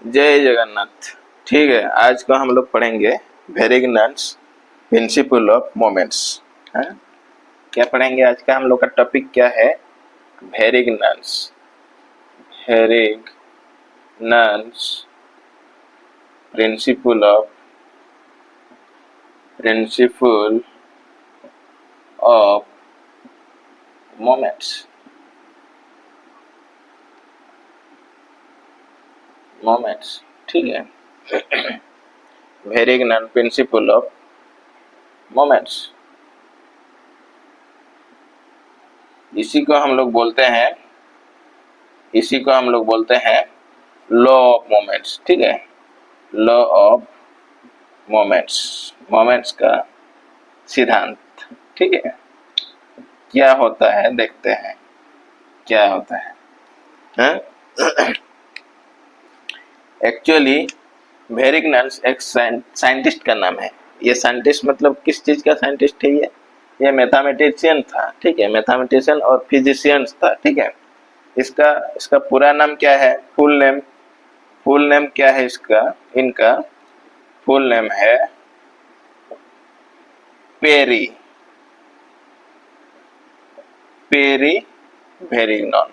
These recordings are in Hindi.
जय जगन्नाथ। ठीक है, आज को हम लोग पढ़ेंगे वेरिगनेंस प्रिंसिपल ऑफ मोमेंट्स। क्या पढ़ेंगे? आज का हम लोग का टॉपिक क्या है? वेरिगनेंस वेरिगनेंस प्रिंसिपल ऑफ मोमेंट्स। ठीक है, वेरिगनेंस प्रिंसिपल ऑफ मोमेंट्स, इसी को हम लोग बोलते हैं लॉ ऑफ मोमेंट्स। ठीक है, लॉ ऑफ मोमेंट्स का सिद्धांत। ठीक है, क्या होता है देखते हैं क्या होता है। एक्चुअली वेरिगनेंस एक साइंटिस्ट का नाम है। ये साइंटिस्ट मतलब किस चीज का साइंटिस्ट है? ये मैथमेटिशियन था। ठीक है, मैथमेटिशियन और फिजिशियन था। ठीक है, इसका पूरा नाम क्या है? फुल नेम क्या है इसका? इनका फुल नेम है पेरी वेरिगनॉन।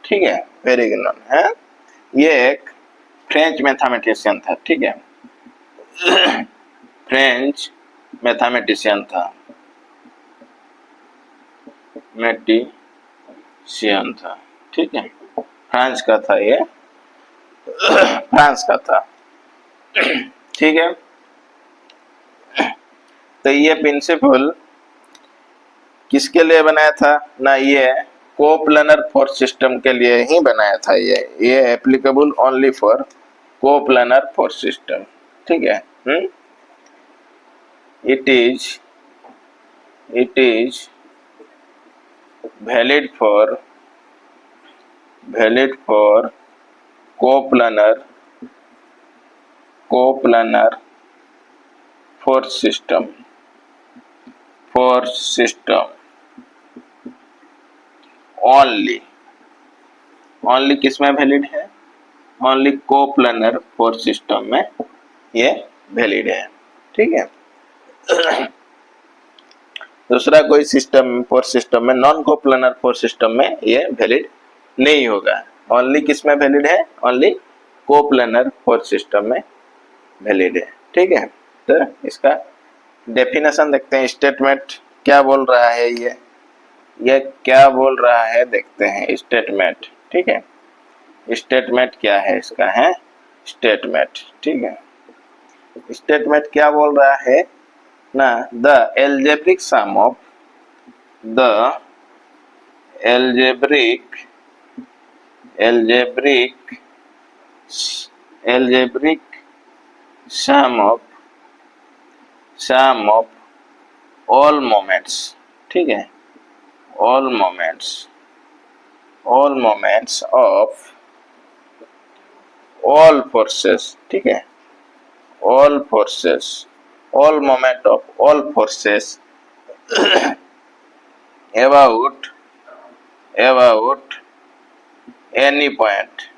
ठीक है, वेरिगनॉन है। ये एक फ्रेंच मैथमेटिशियन था। ठीक है, फ्रेंच मैथमेटिशियन था। ठीक है, फ्रांस का था ये। फ्रांस का था। ठीक है, तो ये प्रिंसिपल किसके लिए बनाया था ना? ये कोप्लनर फोर्स सिस्टम के लिए ही बनाया था। ये applicable only for coplanar force system. ठीक है, इट इज valid for coplanar force system only किसमें वैलिड है? ओनली कोप्लनर फोर्स सिस्टम में ये वैलिड है। ठीक है, दूसरा कोई फोर्स सिस्टम में, नॉन कोप्लनर फोर्स सिस्टम में ये वैलिड नहीं होगा। ओनली किसमें वैलिड है? ओनली कोप्लनर फोर्स सिस्टम में वैलिड है। ठीक है, तो इसका डेफिनेशन देखते हैं। स्टेटमेंट क्या बोल रहा है? ये क्या बोल रहा है देखते हैं। स्टेटमेंट। ठीक है, स्टेटमेंट क्या है इसका? है स्टेटमेंट। ठीक है, स्टेटमेंट क्या बोल रहा है ना? The algebraic sum of sum of all moments। ठीक है, all moments of all forces। ठीक है, all moment of all forces about any point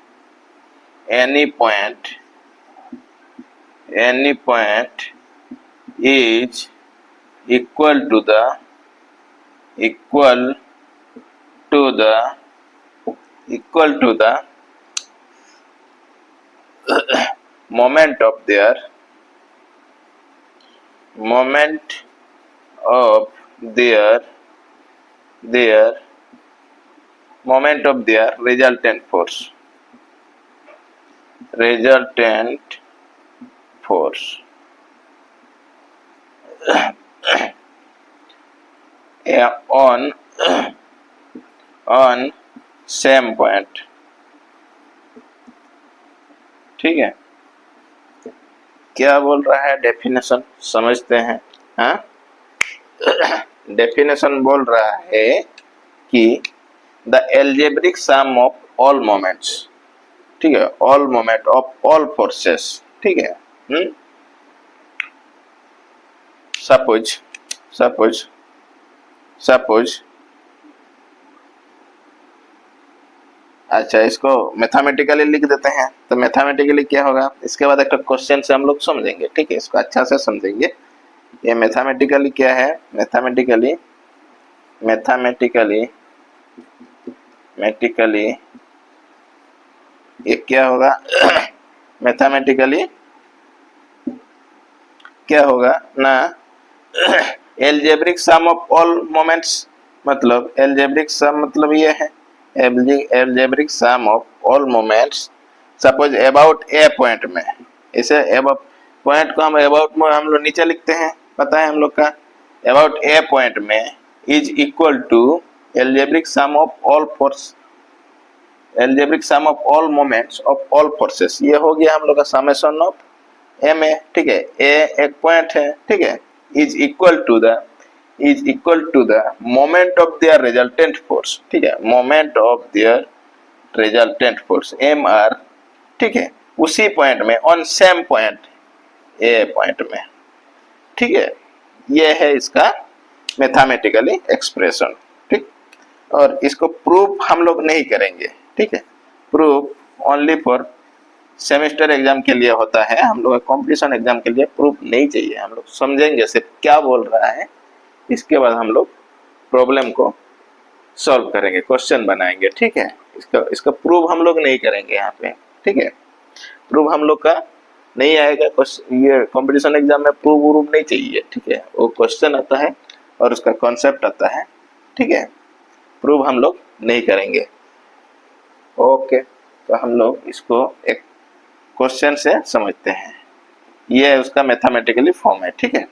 is equal to the moment of their resultant force। on same point। ठीक है, क्या बोल रहा है? डेफिनेशन समझते हैं। हाँ, डेफिनेशन बोल रहा है कि the algebraic sum of all moments. ठीक है, all moment of all forces. ठीक है, सपोज अच्छा, इसको मैथमेटिकली लिख देते हैं। तो मैथमेटिकली क्या होगा, इसके बाद एक क्वेश्चन से हम लोग समझेंगे, ठीक है, इसको अच्छा से समझेंगे। ये मैथमेटिकली क्या है, मैथमेटिकली मैथमेटिकली मैथमेटिकली ये क्या होगा मैथमेटिकली क्या होगा ना, algebraic sum of all moments, मतलब एल्जेब्रिक सम मतलब ये है, algebraic sum of all moments suppose about a point में, इसे अबाउट पॉइंट को हम अबाउट में हम लोग नीचे लिखते हैं, पता है हम लोग का, अबाउट ए पॉइंट में is equal to algebraic sum of all force, algebraic sum of all moments of all forces, ये हो गया हम लोग का समेशन ऑफ एम ए, ठीक है, ए एक पॉइंट है, ठीक है, is equal to the moment of their resultant force, ठीक है, moment of their resultant force M R, ठीक है, उसी पॉइंट में on same point A point में, ठीक है, ये है इसका मैथमेटिकली एक्सप्रेशन, ठीक। और इसको प्रूफ हम लोग नहीं करेंगे, ठीक है, proof only for semester exam के लिए होता है, हम लोग कॉम्पिटिशन एग्जाम के लिए प्रूफ नहीं चाहिए, हम लोग समझेंगे सिर्फ क्या बोल रहा है, इसके बाद हम लोग प्रॉब्लम को सॉल्व करेंगे, क्वेश्चन बनाएंगे, ठीक है, इसका प्रूफ हम लोग नहीं करेंगे यहाँ पे, ठीक है, प्रूफ हम लोग का नहीं आएगा, ये कंपटीशन एग्जाम में प्रूफ नहीं चाहिए, ठीक है, वो क्वेश्चन आता है और उसका कॉन्सेप्ट आता है, ठीक है, प्रूफ हम लोग नहीं करेंगे। ओके, तो हम लोग इसको एक क्वेश्चन से समझते हैं, ये उसका मैथमेटिकली फॉर्म है, ठीक है।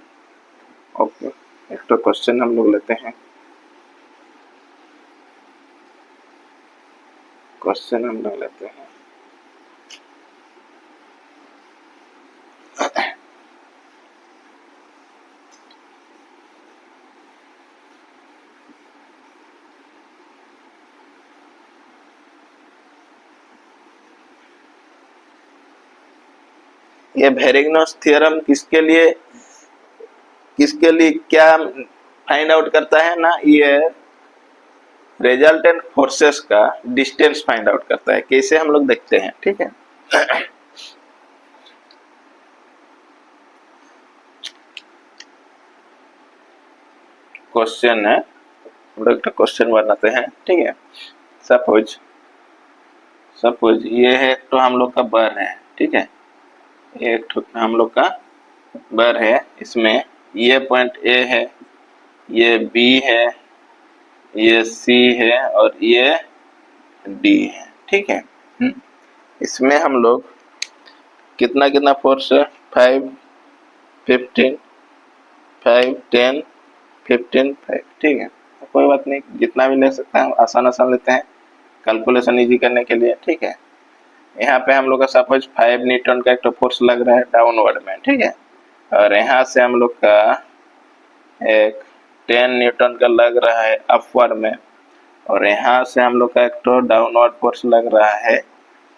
ओके, एक तो क्वेश्चन हम लोग लेते हैं, क्वेश्चन हम लोग लेते हैं, ये वेरिग्नोस थ्योरम किसके लिए क्या फाइंड आउट करता है ना, ये रिजल्टेंट फोर्सेस का डिस्टेंस फाइंड आउट करता है, कैसे हम लोग देखते हैं, ठीक है। क्वेश्चन है, हम लोग तो क्वेश्चन बनाते हैं, ठीक है, सपोज ये है तो हम लोग का बर है, ठीक है, ये एक तो हम लोग का बर है, इसमें ये पॉइंट ए है, ये बी है, ये सी है और ये डी है, ठीक है। इसमें हम लोग कितना कितना फोर्स है, 5 15 5 10 15 5, ठीक है, कोई बात नहीं, जितना भी ले सकते हैं, आसान लेते हैं कैलकुलेशन इजी करने के लिए, ठीक है। यहाँ पे हम लोग का सपोज 5 न्यूटन का एक तो फोर्स लग रहा है डाउनवर्ड में, ठीक है, और यहाँ से हम लोग का एक 10 न्यूटन का लग रहा है अपवर्ड में, और यहाँ से हम लोग का एक तो डाउनवर्ड फोर्स लग रहा है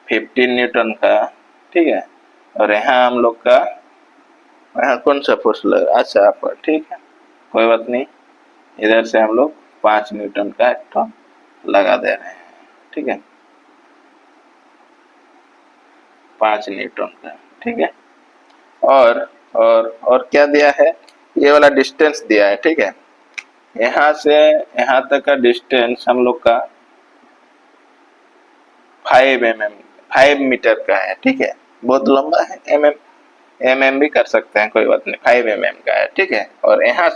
15 न्यूटन का, ठीक है, और यहाँ हम लोग का यहाँ कौन सा फोर्स लग रहा है, अच्छा अपवर्ड, ठीक है, कोई बात नहीं, इधर से हम लोग 5 न्यूटन का एक तो लगा दे रहे हैं, ठीक है, 5 न्यूटन का, ठीक है, और क्या दिया है, ये वाला डिस्टेंस दिया है, ठीक है, यहाँ से यहाँ तक का डिस्टेंस हम लोग का 5 मीटर का है, ठीक है, बहुत लंबा है, एमएम भी कर सकते हैं, कोई बात नहीं, 5 mm का है, ठीक है, और यहाँ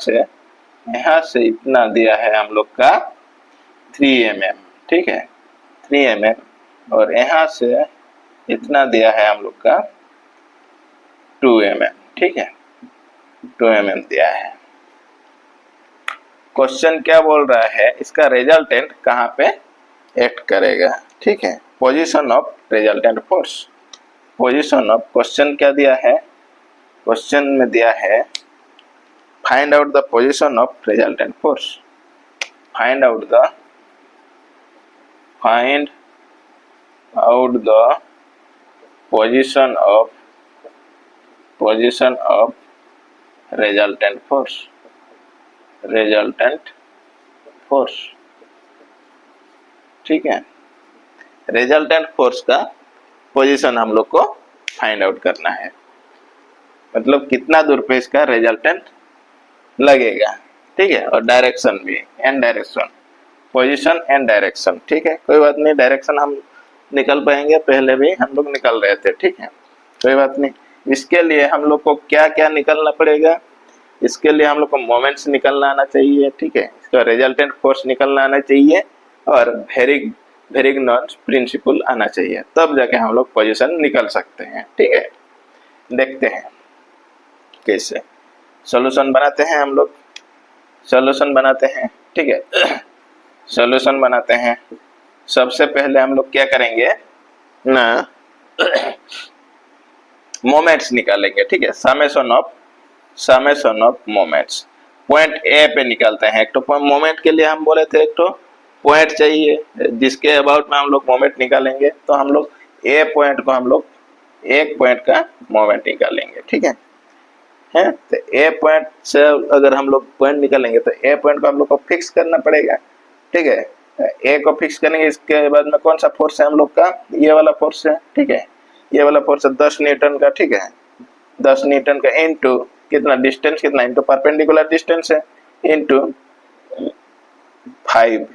से इतना दिया है हम लोग का 3 mm, ठीक है, 3 mm, और यहाँ से इतना दिया है हम लोग का 2 mm, ठीक है, 2 mm दिया है। क्वेश्चन क्या बोल रहा है, इसका रिजल्टेंट कहाँ पे एक्ट करेगा, ठीक है, position of resultant force, position of, question क्या दिया है, क्वेश्चन में दिया है find out the position of resultant force, find out the position of resultant force, ठीक है, रिजल्टेंट फोर्स का पोजीशन हम लोग को फाइंड आउट करना है, मतलब कितना दूर पे इसका रिजल्टेंट लगेगा, ठीक है। और डायरेक्शन भी, and direction, position and direction, ठीक है। कोई बात नहीं, डायरेक्शन हम निकल पाएंगे, पहले भी हम लोग निकल रहे थे, ठीक है, कोई बात नहीं। इसके लिए हम लोग को क्या क्या निकलना पड़ेगा, इसके लिए हम लोग को मोमेंट्स निकलना आना चाहिए, ठीक है, इसका रिजल्टेंट फोर्स निकलना आना चाहिए, और वेरिग्नॉन प्रिंसिपल आना चाहिए, तब जाके हम लोग पोजीशन निकल सकते हैं, ठीक है। देखते हैं कैसे सॉल्यूशन बनाते हैं हम लोग, सॉल्यूशन बनाते हैं, ठीक है। सॉल्यूशन बनाते हैं, सबसे पहले हम लोग क्या करेंगे ना, मोमेंट्स निकालेंगे, ठीक है, summation of moments. Point A पे निकालते हैं, एक तो मोमेंट के लिए हम बोले थे एक तो पॉइंट चाहिए जिसके अबाउट में हम लोग मोमेंट निकालेंगे, तो हम लोग ए पॉइंट को हम लोग एक पॉइंट का मोमेंट निकालेंगे, ठीक है। तो ए पॉइंट से अगर हम लोग पॉइंट निकालेंगे तो ए पॉइंट को हम लोग को फिक्स करना पड़ेगा, ठीक है। ए को फिक्स करेंगे, इसके बाद में कौन सा फोर्स है हम लोग का, ये वाला फोर्स है, ठीक है, ये वाला फोर्स है 10 न्यूटन का, ठीक है, 10 न्यूटन का इनटू कितना डिस्टेंस, कितना इनटू परपेंडिकुलर डिस्टेंस है, इनटू 5,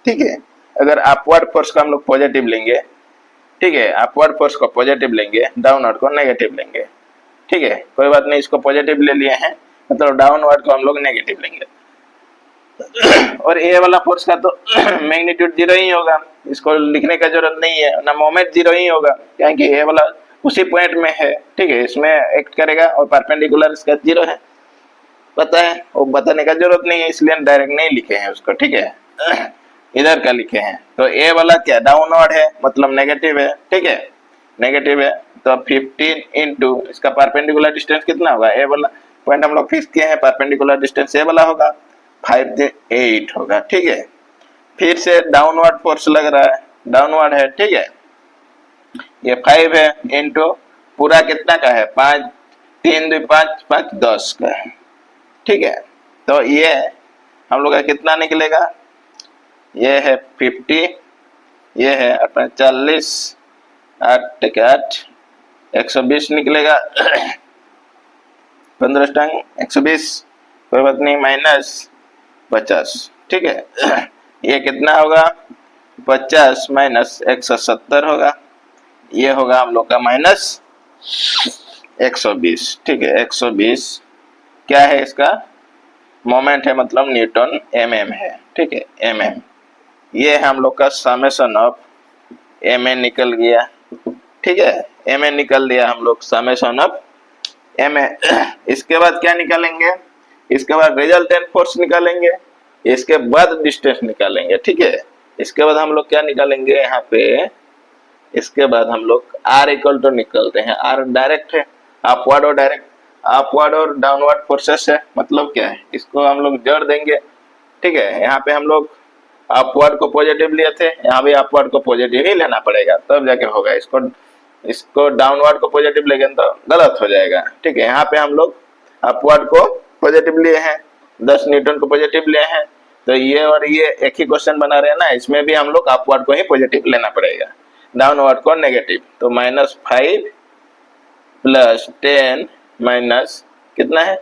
ठीक है। अगर अपवर्ड फोर्स का हम लोग पॉजिटिव लेंगे, ठीक है, अपवर्ड फोर्स को पॉजिटिव लेंगे, डाउनवर्ड को नेगेटिव लेंगे, ठीक है, कोई बात नहीं, इसको पॉजिटिव ले लिए हैं, मतलब डाउनवर्ड को हम लोग नेगेटिव लेंगे। और ए वाला फोर्स का तो मैग्नीट्यूड 0 ही होगा, इसको लिखने का जरूरत नहीं है ना, मोमेंट 0 ही होगा, क्योंकि ए वाला उसी पॉइंट में है, ठीक है, इसमें एक्ट करेगा, और परपेंडिकुलर इसका 0 है, पता है, वो बताने का जरूरत नहीं है, इसलिए डायरेक्ट नहीं लिखे हैं उसको, ठीक है। इधर का लिखे हैं, तो ए वाला क्या डाउनवर्ड है, मतलब नेगेटिव है, ठीक है, नेगेटिव है, तो 15 इंटू इसका परपेंडिकुलर डिस्टेंस कितना होगा, ए वाला पॉइंट हम लोग फिक्स किए हैं, परपेंडिकुलर डिस्टेंस ए वाला होगा 5 होगा, ठीक है। फिर से डाउनवर्ड फोर्स लग रहा है, डाउनवर्ड है, ठीक है, ये 5 है, इंटू पूरा कितना का है 5, 3 2 5 5 10 का है, ठीक है। तो ये हम लोग का कितना निकलेगा, ये है 50, ये है अपना 40, 8 8 120 निकलेगा, 15 टंग 120, कोई बात नहीं, माइनस 50, ठीक है। ये कितना होगा 50 माइनस 170 होगा, ये होगा हम लोग का माइनस 120, ठीक है, 120 क्या है इसका मोमेंट है, मतलब न्यूटन mm है, ठीक है, mm, ये है हम लोग का समेशन ऑफ ma निकल गया, ठीक है, ma निकल दिया हम लोग, समेशन ऑफ ma। इसके बाद क्या निकालेंगे, इसके बाद रिजल्टेंट फोर्स निकालेंगे, इसके बाद डिस्टेंस निकालेंगे, ठीक है। इसके बाद हम लोग क्या निकालेंगे यहाँ पे, इसके बाद हम लोग r इक्वल टू निकलते हैं, r डायरेक्ट है, अपवर्ड और डायरेक्ट, अपवर्ड और डाउनवर्ड फोर्सेस है, मतलब क्या है, इसको हम लोग जोड़ देंगे, ठीक है। यहाँ पे हम लोग अपवर्ड को पॉजिटिव लिए थे, यहाँ भी अपवर्ड को पॉजिटिव ही लेना पड़ेगा, तब जाके होगा, इसको डाउनवर्ड को पॉजिटिव लेंगे तो गलत हो जाएगा, ठीक है। यहाँ पे हम लोग अपवर्ड को पॉजिटिव लिए हैं, 10 न्यूटन को पॉजिटिव लिए हैं, तो ये और ये एक ही क्वेश्चन बना रहे हैं ना, इसमें भी हम लोग अपवर्ड को ही पॉजिटिव लेना पड़ेगा, डाउनवर्ड को नेगेटिव, तो -5 प्लस 10 माइनस कितना है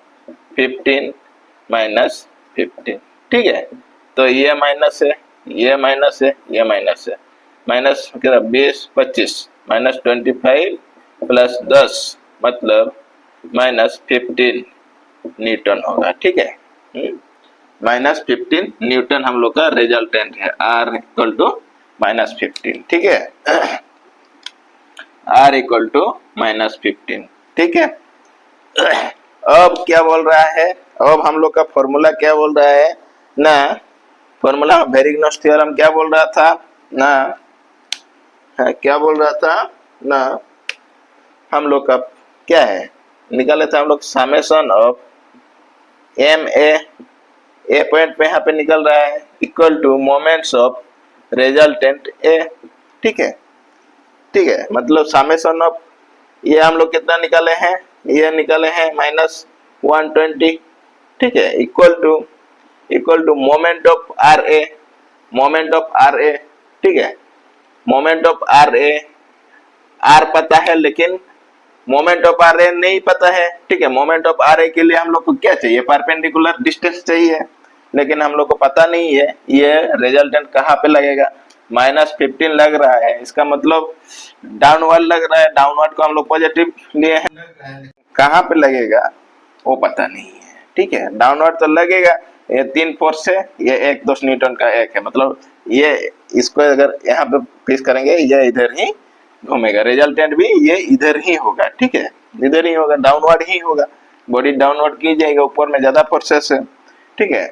15 माइनस 15, ठीक है। तो ये माइनस है, ये माइनस है, ये माइनस है, माइनस कितना 20 25 माइनस 25 प्लस 10 मतलब -15 न्यूटन होगा, ठीक है, -15 न्यूटन हम लोग का रिजल्टेंट है, R इक्वल टू -15, ठीक है, R इक्वल टू -15, ठीक है। अब क्या बोल रहा है, अब हम लोग का फॉर्मूला क्या बोल रहा है ना, फॉर्मूला वेरिग्नॉस थ्योरम क्या बोल रहा था ना, क्या बोल रहा था ना, हम लोग का क्या है निकाले थे हम लोग, समेशन ऑफ ए पॉइंट पे यहाँ पे निकल रहा है equal to moments of resultant A, ठीक है, ठीक है, मतलब समेशन ऑफ ये हम लोग कितना निकाले हैं, ये निकाले हैं -120, ठीक है, equal to moment of R A, moment of R A, ठीक है, moment of R A, R पता है लेकिन मोमेंट ऑफ आर ए नहीं पता है, ठीक है। मोमेंट ऑफ आर ए के लिए हम लोग को क्या चाहिए, परपेंडिकुलर डिस्टेंस चाहिए, लेकिन हम लोग को पता नहीं है ये रिजल्टेंट कहाँ पे लगेगा। -15 लग रहा है, इसका मतलब डाउनवर्ड लग रहा है, डाउनवर्ड को हम लोग पॉजिटिव लिए हैं, कहाँ पे लगेगा वो पता नहीं है, ठीक है। डाउनवर्ड तो लगेगा, ये 3 फोर्स है, ये 1 न्यूटन का एक है, मतलब ये इसको अगर यहाँ पे फिक्स करेंगे ये इधर ही घूमेगा, रिजल्टेंट भी ये इधर ही होगा, ठीक है, इधर ही होगा, डाउनवर्ड ही होगा, बॉडी डाउनवर्ड की जाएगा, ऊपर में ज्यादा फोर्सेस है, ठीक है।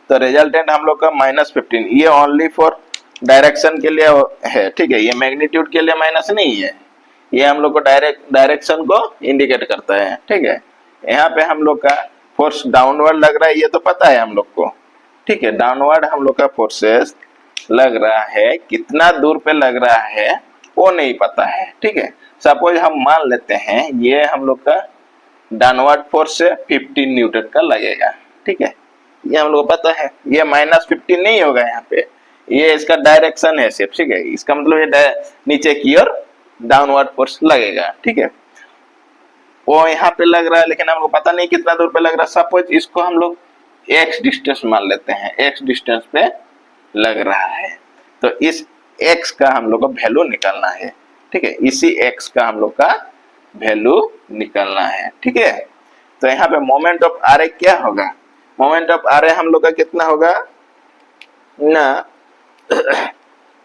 तो रिजल्टेंट हम लोग का -15, ये ओनली फॉर डायरेक्शन के लिए है, ठीक है, ये मैग्नीट्यूड के लिए माइनस नहीं है, ये हम लोग को डायरेक्शन को इंडिकेट करता है, ठीक है। यहाँ पे हम लोग का फोर्स डाउनवर्ड लग रहा है, ये तो पता है हम लोग को, ठीक है, डाउनवर्ड हम लोग का फोर्सेस लग रहा है, कितना दूर पे लग रहा है वो नहीं पता है, ठीक है। सपोज हम मान लेते हैं ये हम लोग का डाउनवर्ड फोर्स से 15 न्यूटन का लगेगा, ठीक है, ये हम लोग को पता है, ये -15 नहीं होगा यहाँ पे, ये इसका डायरेक्शन है सिर्फ, ठीक है, इसका मतलब ये नीचे की ओर डाउनवर्ड फोर्स लगेगा, ठीक है। वो यहाँ पे लग रहा है लेकिन हमको पता नहीं कितना दूर पे लग रहा है। सपोज इसको हम लोग x डिस्टेंस मान लेते हैं, x डिस्टेंस पे लग रहा है, तो इस x का हम लोग को वैल्यू निकालना है, ठीक है, इसी x का हम लोग का वैल्यू निकालना है, ठीक है। तो यहाँ पे मोमेंट ऑफ आर ए क्या होगा, मोमेंट ऑफ आर ए हम लोग का कितना होगा ना,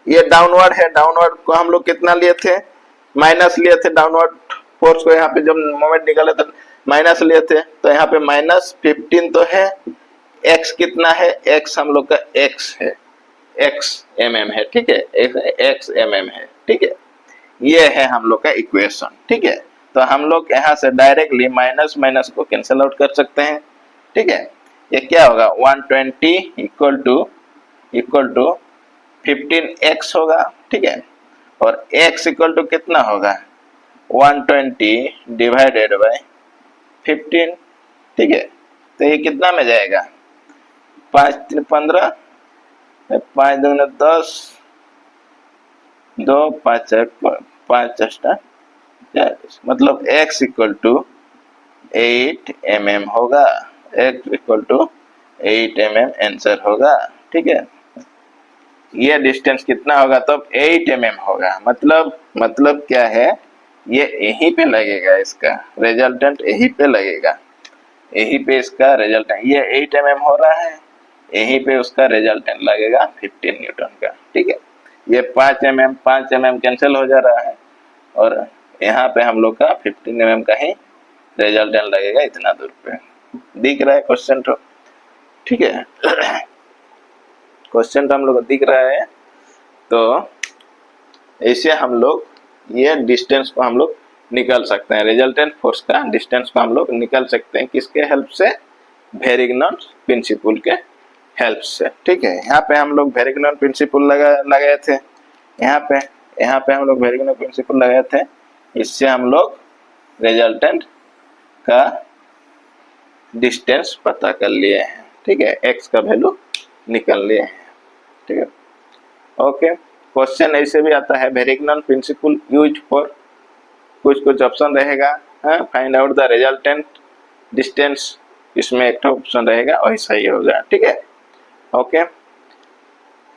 ये डाउनवर्ड है, डाउनवर्ड को हम लोग कितना लिए थे, माइनस लिए थे, डाउनवर्ड फोर्स को यहाँ पे जब मोमेंट निकाले तो माइनस लिए थे, तो यहाँ पे -15 तो है, x कितना है, x हम लोग का x है, x mm है, ठीक है, x mm है, ठीक है, ये है हम लोग का इक्वेशन, ठीक है। तो हम लोग यहाँ से डायरेक्टली माइनस माइनस को कैंसिल आउट कर सकते हैं, ठीक है। ये क्या होगा, 120 इक्वल टू 15x होगा, ठीक है, और x इक्वल टू कितना होगा, 120 डिवाइडेड बाय 15, ठीक है। तो ये कितना में जाएगा, 5 3 15, 5 2 10, 2 5 5 मतलब x इक्वल टू 8 mm होगा, x equal to 8 mm answer होगा, ठीक है। ये डिस्टेंस कितना होगा, तो 8 mm होगा, मतलब क्या है, ये यहीं पे लगेगा, इसका रिजल्टेंट यहीं पे लगेगा, यहीं पे इसका रिजल्टेंट, ये 8 mm हो रहा है, यहीं पे उसका रिजल्टेंट लगेगा 15 न्यूटन का, ठीक है। ये 5 mm कैंसिल हो जा रहा है, और यहाँ पे हम लोग का 15 mm का ही रिजल्टेंट लगेगा इतना दूर पे, दिख रहा है क्वेश्चन तो, ठीक है। क्वेश्चन तो हम लोग को दिख रहा है, तो ऐसे हम लोग ये डिस्टेंस को हम लोग निकाल सकते हैं, रिजल्टेंट फोर्स का डिस्टेंस को हम लोग निकाल सकते हैं, किसके हेल्प से, वेरिग्नॉन प्रिंसिपल के हेल्प से, ठीक है। यहाँ पे हम लोग वेरिग्नॉन प्रिंसिपल लगाए थे, यहाँ पे हम लोग वेरिग्नॉन प्रिंसिपल लगाए थे, इससे हम लोग रिजल्टेंट का डिस्टेंस पता कर लिए हैं, ठीक है, x का वैल्यू निकाल लिए हैं, ठीक है। ओके, क्वेश्चन ऐसे भी आता है, वेरिग्नॉन प्रिंसिपल यूज फॉर, कुछ ऑप्शन रहेगा, find out the resultant distance, इसमें एक ऑप्शन रहेगा और सही होगा, ठीक है। ओके,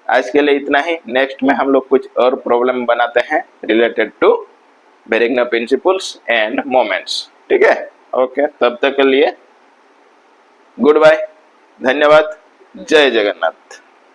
आज के लिए इतना ही, नेक्स्ट में हम लोग कुछ और प्रॉब्लम बनाते हैं related to Varignon principles and moments, ठीक है। ओके, तब तक के लिए गुड बाय, धन्यवाद, जय जगन्नाथ।